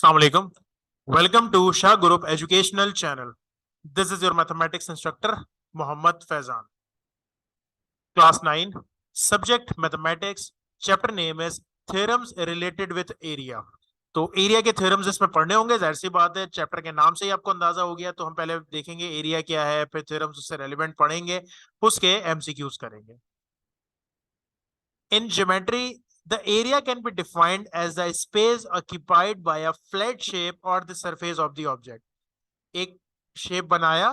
Assalamu alaikum. Welcome to Shah Group Educational Channel. This is your mathematics instructor Muhammad Faizan. Class 9, subject mathematics. Chapter name is theorems related with area. तो area के theorems इसमें पढ़ने होंगे, जाहिर सी बात है, chapter के नाम से ही आपको अंदाजा हो गया। तो हम पहले देखेंगे एरिया क्या है, फिर थ्योरम्स उससे रेलेवेंट पढ़ेंगे, उसके एमसीक्यूज करेंगे। In geometry, the area can be defined as the space occupied by a flat shape or the surface of the object. एक शेप बनाया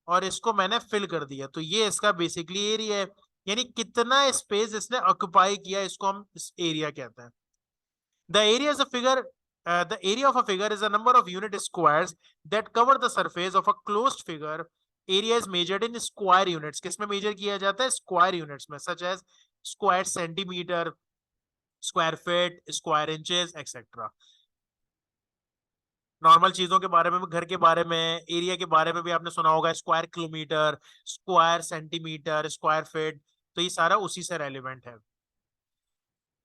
और इसको मैंने फिल कर दिया, तो ये इसका बेसिकली एरिया है, यानी कितना स्पेस इसने ऑक्युपाई किया, इसको हम इस एरिया कहते हैं। The area is a figure the area of a figure is a number of unit squares that cover the surface of a closed figure. Area is measured in square units. किसमें major किया जाता है? Square units में, such as square centimetre, square feet, square inches etcetera. Normal चीजों के बारे में, घर के बारे में, एरिया के बारे में भी आपने सुना होगा, square kilometre, square centimetre, square feet, तो ये सारा उसी से रेलिवेंट है।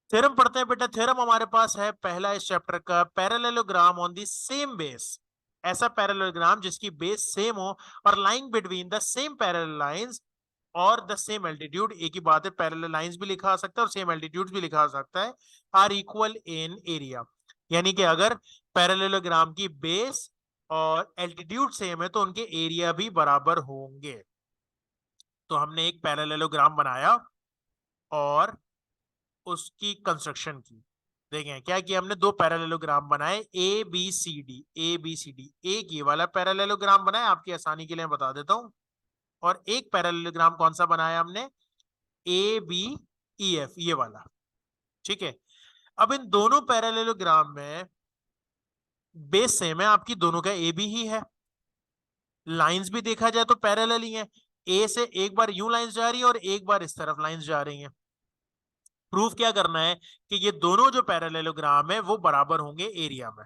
थ्योरम पढ़ते हैं बेटा। थ्योरम हमारे पास है पहला इस चैप्टर का, parallelogram on the same base. ऐसा पैरेललोग्राम जिसकी बेस सेम हो और line between the same parallel lines और द सेम एल्टीट्यूड, एक ही बात है, पैरेलल लाइंस भी लिखा आ सकता है और सेम एल्टीट्यूड भी लिखा आ सकता है, आर इक्वल इन एरिया। यानी कि अगर पैरेललोग्राम की बेस और एल्टीट्यूड सेम है तो उनके एरिया भी बराबर होंगे। तो हमने एक पैरेललोग्राम बनाया और उसकी कंस्ट्रक्शन की। देखें क्या किया हमने, दो पैरेललोग्राम बनाए, A B C D, A B C D. एक ये वाला पैरेललोग्राम बनाया, आपकी आसानी के लिए बता देता हूं, और एक पैरेललोग्राम कौन सा बनाया हमने, ए बी ई एफ, ये वाला। ठीक है, अब इन दोनों पैरेललोग्राम में बेस सेम है, आपकी दोनों का ए बी ही है, लाइंस भी देखा जाए तो पैरेलल ही है, ए से एक बार यूं लाइंस जा रही है और एक बार इस तरफ लाइंस जा रही हैं। प्रूफ क्या करना है कि ये दोनों जो पैरेललोग्राम है वो बराबर होंगे एरिया में।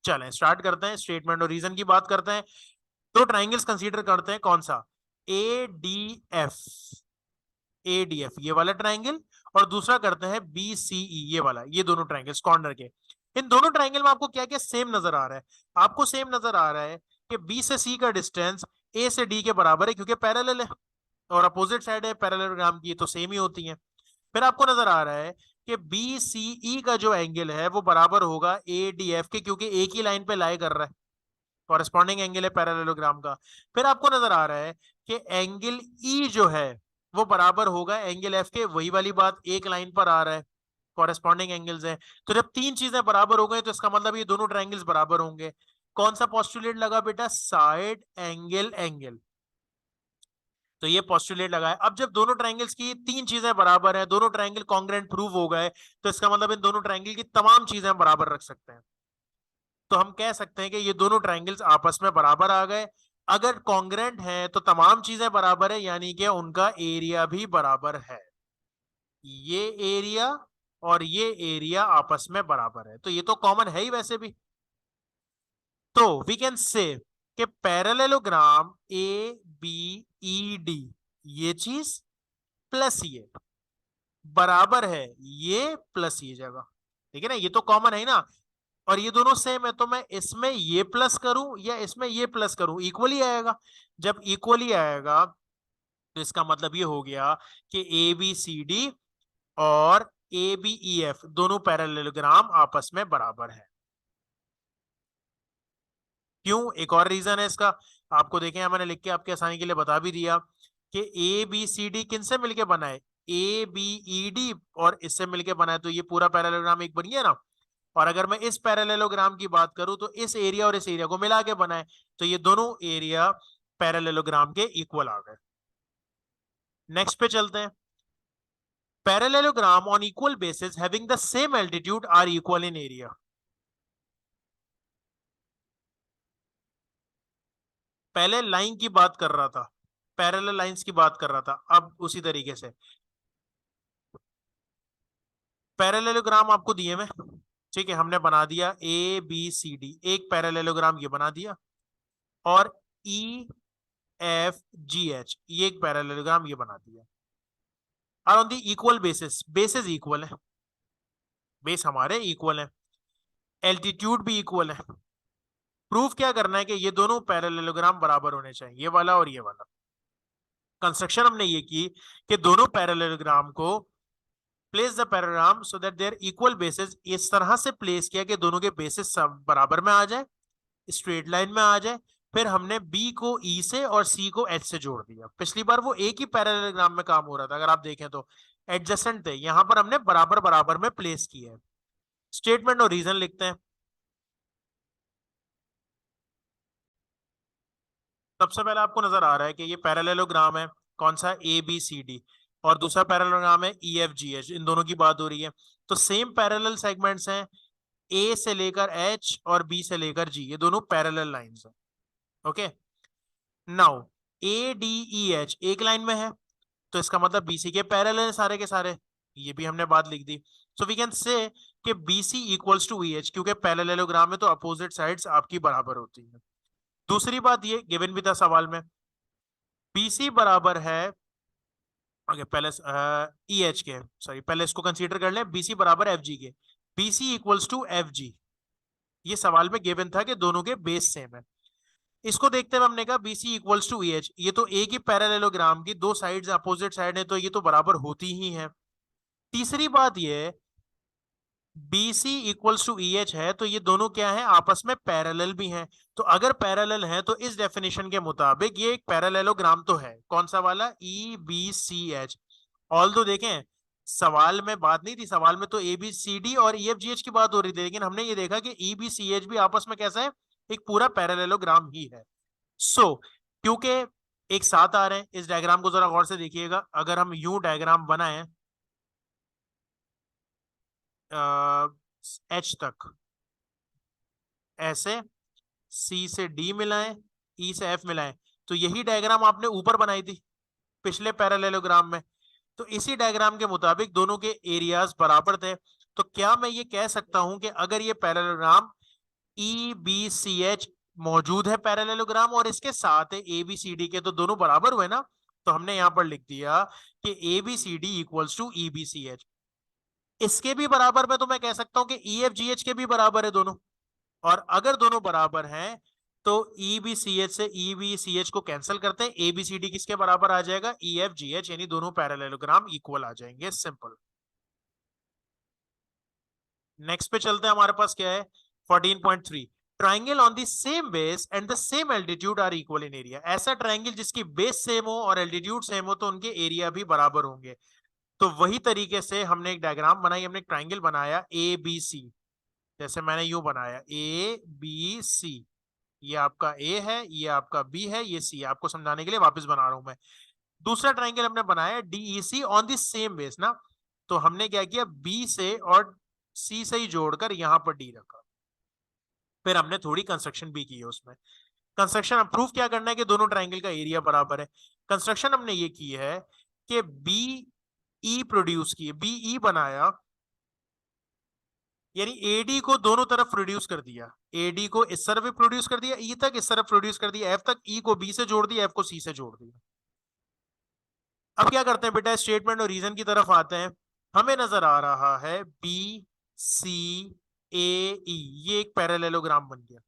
चलें स्टार्ट करते हैं, स्टेटमेंट और रीजन की बात करते हैं। दो ट्राइंगल्स कंसीडर करते हैं, कौन सा, A D F, A D F ये वाला ट्राइंगल, और दूसरा करते हैं बी सी ई ये वाला, ये दोनों ट्राइंगल्स कॉर्नर के। इन दोनों ट्राइंगल में आपको क्या क्या सेम नजर आ रहा है? आपको सेम नजर आ रहा है कि बी से सी का डिस्टेंस ए से डी के बराबर है, क्योंकि पैरेलल है और अपोजिट साइड है पैरेललोग्राम की, तो सेम ही होती है। फिर आपको नजर आ रहा है कि बी सी ई का जो एंगल है वो बराबर होगा ए डी एफ के, क्योंकि एक ही लाइन पे लाई कर रहा है, कॉरेस्पॉन्डिंग एंगल है पैरेललोग्राम का। फिर आपको नजर आ रहा है कि एंगल ई जो है वो बराबर होगा एंगल एफ के, वही वाली बात, एक लाइन पर आ रहा है, कॉरेस्पॉन्डिंग एंगल्स है। तो जब तीन चीजें बराबर हो गई तो इसका मतलब ये दोनों ट्रायंगल्स बराबर होंगे। कौन सा पोस्टुलेट लगा बेटा, साइड एंगल एंगल, तो ये पोस्टुलेट लगा है। अब जब दोनों ट्रायंगल्स की तीन चीजें बराबर है, दोनों ट्रायंगल कॉन्ग्रुएंट प्रूव हो गए, तो इसका मतलब इन दोनों ट्रायंगल की तमाम चीजें बराबर रख सकते हैं। तो हम कह सकते हैं कि ये दोनों ट्रायंगल्स आपस में बराबर आ गए। अगर कॉन्ग्रुएंट है तो तमाम चीजें बराबर है, यानी कि उनका एरिया भी बराबर है। ये एरिया और ये एरिया आपस में बराबर है, तो ये तो कॉमन है ही वैसे भी। तो वी कैन से कि parallelogram A B E D, ये चीज प्लस ये बराबर है ये प्लस ये जगह, ठीक है ना, ये तो कॉमन है ना, और ये दोनों सेम है, तो मैं इसमें ये प्लस करूं या इसमें ये प्लस करूं, इक्वली आएगा। जब इक्वली आएगा तो इसका मतलब ये हो गया कि ए बी सी डी और ए बी ई एफ दोनों पैरेललोग्राम आपस में बराबर है। क्यों, एक और रीजन है इसका, आपको देखें मैंने लिख के आपके आसानी के लिए बता भी दिया कि ए बी सी डी किन से मिलके बना है, ए बी ई डी और इससे मिलके बना है, तो ये पूरा पैरेललोग्राम एक बन गया ना। और अगर मैं इस पैरेललोग्राम की बात करूं तो इस एरिया और इस एरिया को मिला के बना है, तो ये दोनों एरिया पैरेललोग्राम के इक्वल आ गए। नेक्स्ट पे चलते हैं। Parallelogram on equal bases having the same altitude are equal in area. पहले लाइन की बात कर रहा था, पैरेलल लाइंस की बात कर रहा था, अब उसी तरीके से पैरेललोग्राम आपको दिए में, ठीक है, हमने बना दिया ए बी सी डी, एक पैरेललोग्राम ये बना दिया, और ई एफ जी एच ये एक पैरेललोग्राम ये बना दिया। और on the equal basis, basis equal है, बेस हमारे इक्वल है, एल्टीट्यूड भी इक्वल है। प्रूफ क्या करना है कि ये दोनों पैरेललोग्राम बराबर होने चाहिए, ये वाला और ये वाला। कंस्ट्रक्शन हमने ये की कि दोनों पैरेललोग्राम को place the parallelogram so that their equal bases, इस तरह से प्लेस किया कि दोनों के बेसिस सब बराबर में आ जाए, स्ट्रेट लाइन में आ जाए। फिर हमने बी को ई से और सी को एच से जोड़ दिया। पिछली बार वो एक ही पैरेललोग्राम में काम हो रहा था, अगर आप देखें तो एडजेसेंट थे, यहां पर हमने बराबर बराबर में प्लेस किया है। स्टेटमेंट और रीजन लिखते हैं। सबसे पहले आपको नजर आ रहा है कि ये पैरेललोग्राम है, कौन सा, ए बी सी डी, और दूसरा पैरेललोग्राम है ई एफ जी एच, इन दोनों की बात हो रही है। तो सेम पैरेलल सेगमेंट्स हैं, ए से लेकर एच और बी से लेकर जी, ये दोनों पैरेलल लाइंस हैं। Okay, now A D E H एक लाइन में है, तो इसका मतलब बीसी के पैरेलल है सारे के सारे, ये भी हमने बात लिख दी। सो वी कैन से कि BC equals to E H, क्योंकि पैरेललोग्राम में तो अपोजिट साइड्स आपकी बराबर होती है। दूसरी बात ये गिवन भी था सवाल में, बीसी बराबर है, ओके पहले ई एच के, सॉरी पहले इसको कंसीडर कर लें, बीसी बराबर एफ जी के, BC equals to F G, ये सवाल में गिवन था कि दोनों के बेस सेम है। इसको देखते हुए हमने कहा BC equals to E H, ये तो एक ही पैरेललोग्राम की दो साइड्स अपोजिट साइड है, तो ये तो बराबर होती ही है। तीसरी बात ये, B C equals to E H है, तो ये दोनों क्या है, आपस में पैरेलल भी हैं। तो अगर पैरेलल है तो इस डेफिनेशन के मुताबिक ये एक पैरेललोग्राम तो है, कौन सा वाला, E B C H. All तो देखें सवाल में बात नहीं थी, सवाल में तो ए बी सी डी और ई एफ जी एच की बात हो रही थी, लेकिन हमने ये देखा कि ई बी सी एच भी आपस में कैसा है, एक पूरा पैरेललोग्राम ही है। सो क्योंकि एक साथ आ रहे हैं, इस डायग्राम को जरा गौर से देखिएगा। अगर हम यूं डायग्राम बनाएं एच तक, ऐसे सी से डी मिलाएं, ई से एफ मिलाएं, तो यही डायग्राम आपने ऊपर बनाई थी पिछले पैरेललोग्राम में। तो इसी डायग्राम के मुताबिक दोनों के एरियाज बराबर थे। तो क्या मैं ये कह सकता हूं कि अगर ये parallelogram E B C H मौजूद है पैरेललोग्राम, और इसके साथ है ए बी सी डी के, तो दोनों बराबर हुए ना। तो हमने यहां पर लिख दिया कि A B C D equals to E B C H. इसके भी बराबर में तो मैं कह सकता हूं कि ई एफ जी एच के भी बराबर है दोनों, और अगर दोनों बराबर हैं तो ई बी सी एच से ई बी सी एच को कैंसिल करते हैं, ए बी सी डी किसके बराबर आ जाएगा, ई एफ जी एच, यानी दोनों पैरेललोग्राम इक्वल आ जाएंगे, सिंपल। नेक्स्ट पे चलते हैं, हमारे पास क्या है 14.3, triangle on the same base and the same altitude are equal in area. ऐसा ट्राइंगल जिसकी बेस सेम हो और एल्टीट्यूड सेम हो, तो उनके एरिया भी बराबर होंगे। तो वही तरीके से हमने एक डायग्राम बनाई, हमने एक ट्राइंगल बनाया ए बी सी, जैसे मैंने यू बनाया ए बी सी, ये आपका ए है, ये आपका बी है, ये सी, आपको समझाने के लिए वापस बना रहा हूं मैं। दूसरा ट्राइंगल हमने बनाया DE C on the same base ना, तो हमने क्या किया, बी से और सी से ही जोड़कर यहां पर डी रखा। फिर हमने थोड़ी कंस्ट्रक्शन भी की है उसमें। कंस्ट्रक्शन प्रूफ क्या करना है कि दोनों ट्राइंगल का एरिया बराबर है। कंस्ट्रक्शन हमने ये की है कि बी ई प्रोड्यूस किए, बी ई बनाया, यानी एडी को दोनों तरफ प्रोड्यूस कर दिया, एडी को इस तरफ भी प्रोड्यूस कर दिया, ई तक इस तरफ प्रोड्यूस कर दिया, एफ तक, ई को बी से जोड़ दिया, एफ को सी से जोड़ दिया। अब क्या करते हैं बेटा, स्टेटमेंट और रीजन की तरफ आते हैं। हमें नजर आ रहा है बी सी ए ई, ये एक पैरेललोग्राम बन गया,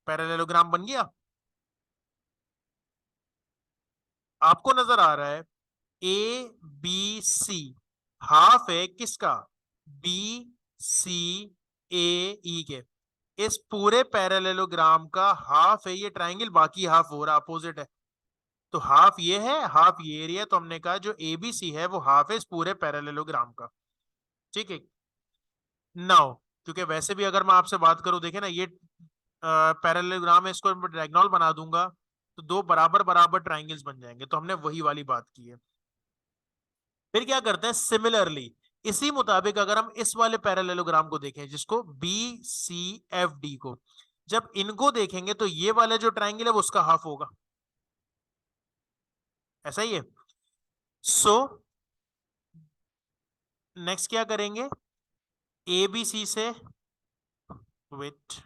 पैरेललोग्राम बन गया। आपको नजर आ रहा है ए बी सी हाफ है किसका, बी सी ए ई के, इस पूरे पैरेललोग्राम का हाफ है ये ट्राइंगल, बाकी हाफ हो रहा अपोजिट है। तो हाफ ये है, हाफ ये एरिया, तो हमने कहा जो एबीसी है वो हाफ है इस पूरे पैरेललोग्राम का। ठीक है, नाउ क्योंकि वैसे भी अगर मैं आपसे बात करूं, देखे ना ये पैरेललोग्राम है, इसको डायगोनल बना दूंगा तो दो बराबर बराबर ट्राइंगल्स बन जाएंगे, तो हमने वही वाली बात की है। फिर क्या करते हैं, सिमिलरली इसी मुताबिक अगर हम इस वाले पैरेललोग्राम को देखें, जिसको बी सी एफ डी को, जब इनको देखेंगे तो ये वाला जो ट्राइंगल है वो उसका हाफ होगा, ऐसा ही है। सो नेक्स्ट क्या करेंगे, ए बी सी से, विथ,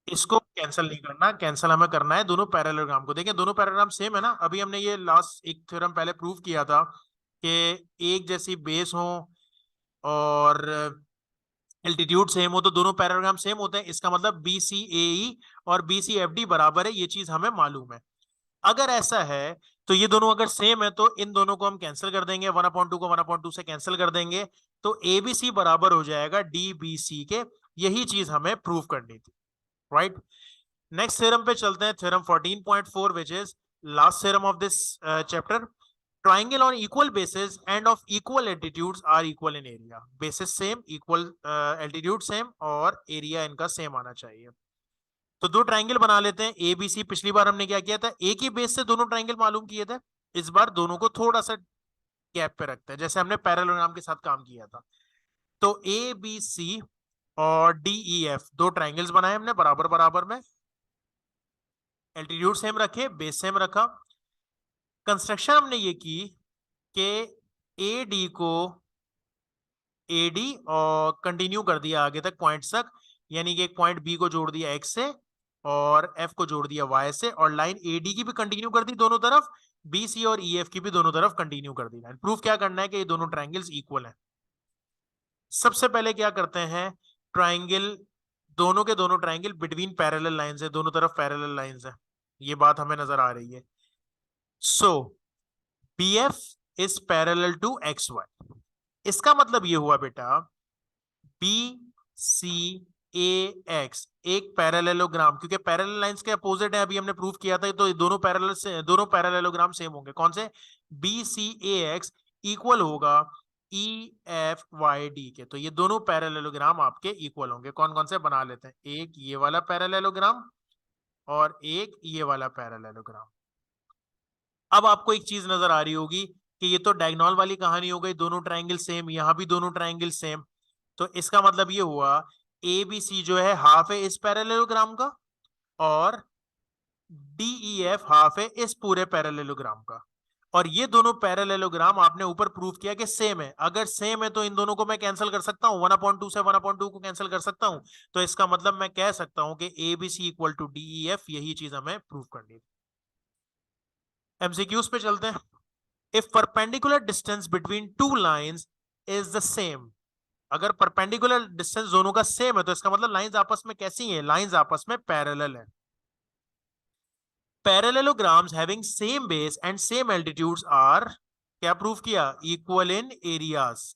इसको कैंसिल नहीं करना, कैंसिल हमें करना है दोनों पैरेललोग्राम को। देखें दोनों पैरेललोग्राम सेम है ना, अभी हमने ये लास्ट एक थ्योरम पहले प्रूव किया था कि एक जैसी बेस हो और एल्टीट्यूड सेम हो तो दोनों पैरेललोग्राम सेम होते हैं, इसका मतलब BCAE और BCFD बराबर है, ये चीज हमें मालूम है। अगर ऐसा है तो ये दोनों अगर सेम है तो इन दोनों को हम कैंसिल कर देंगे, 1/2 को 1/2 से कैंसिल कर देंगे, तो ABC बराबर हो जाएगा DBC के। यही चीज हमें प्रूव करनी थी, राइट। नेक्स्ट थ्योरम पे चलते हैं, theorem 14.4 which is last theorem of this chapter. Triangle on equal bases and of equal altitudes are equal in area. Bases same, equal altitude same और एरिया इनका सेम आना चाहिए। तो दो ट्राइंगल बना लेते हैं ABC। पिछली बार हमने क्या किया था, एक ही बेस से दोनों ट्राइंगल मालूम किए थे, इस बार दोनों को थोड़ा सा गैप पे रखते हैं, जैसे हमने पैरेललोग्राम के साथ काम किया था। तो ABC और DEF दो ट्राइंगल्स बनाए हमने बराबर बराबर में, एल्टीट्यूड सेम रखे, बेस सेम रखा। कंस्ट्रक्शन हमने ये की कि AD को AD और कंटिन्यू कर दिया आगे तक पॉइंट्स तक, यानी कि एक पॉइंट B को जोड़ दिया X से और F को जोड़ दिया Y से, और लाइन AD की भी कंटिन्यू कर दी दोनों तरफ, BC और EF की भी दोनों तरफ कंटिन्यू कर दी। प्रूफ क्या करना है कि ये दोनों ट्राइंगल्स इक्वल हैं। सबसे पहले क्या करते हैं, ट्राइंगल, दोनों के दोनों ट्राइंगल बिटवीन पैरेलल लाइंस है, दोनों तरफ पैरेलल लाइंस है, ये बात हमें नजर आ रही है। So BF is parallel to XY। इसका मतलब ये हुआ बेटा BCAX एक पैरेललोग्राम, क्योंकि पैरेलल लाइंस के अपोजिट है, अभी हमने प्रूव किया था, तो दोनों पैरेललोग्राम सेम होंगे। कौन से? BCAX इक्वल होगा EFYD के। तो ये दोनों पैरेललोग्राम आपके इक्वल होंगे। कौन कौन से बना लेते हैं, एक ये वाला पैरेललोग्राम और एक ये वाला पैरेललोग्राम। अब आपको एक चीज नजर आ रही होगी कि ये तो डायगोनल वाली कहानी हो गई, दोनों ट्राइंगल सेम, यहां भी दोनों ट्राइंगल सेम। तो इसका मतलब ये हुआ ABC जो है हाफ है इस पैरेललोग्राम का, और DEF हाफ है इस पूरे पैरेललोग्राम का। और ये दोनों पैरेललोग्राम आपने ऊपर प्रूव किया कि सेम है। अगर सेम है तो इन दोनों को मैं कैंसिल कर सकता हूं, 1/2 से 1/2 को कैंसिल कर सकता हूं। तो इसका मतलब मैं कह सकता हूं कि ABC इक्वल टू DEF, यही चीज हमें प्रूव करनी थी। MCQs पे चलते हैं। If perpendicular distance between two lines is the same, अगर परपेंडिकुलर डिस्टेंस दोनों का सेम है तो इसका मतलब लाइंस आपस में कैसी हैं, लाइंस आपस में पैरेलल है। Parallelograms having same base and same altitudes are, क्या प्रूव किया, equal in areas.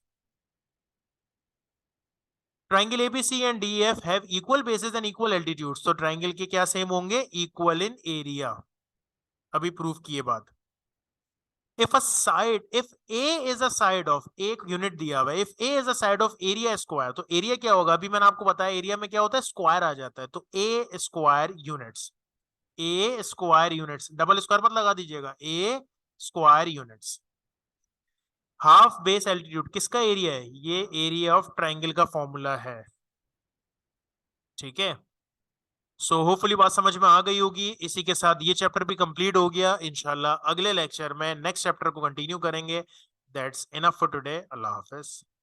Triangle ABC and DEF have equal bases and equal altitudes, तो ट्राइंगल के क्या सेम होंगे, इक्वल इन एरिया। अभी प्रूव किए बात। if A is a side of, एक यूनिट दिया हुआ है, if A is a side of area square, तो एरिया क्या होगा, अभी मैंने आपको बताया एरिया में क्या होता है, स्क्वायर आ जाता है। तो A square units, double square मत लगा दीजिएगा, A square units. Half base altitude किसका एरिया है, ये एरिया ऑफ ट्राइंगल का फॉर्मूला है, ठीक है। सो होपफुली बात समझ में आ गई होगी। इसी के साथ ये चैप्टर भी कंप्लीट हो गया। इंशाल्लाह अगले लेक्चर में नेक्स्ट चैप्टर को कंटिन्यू करेंगे। That's enough for today. Allah Hafiz.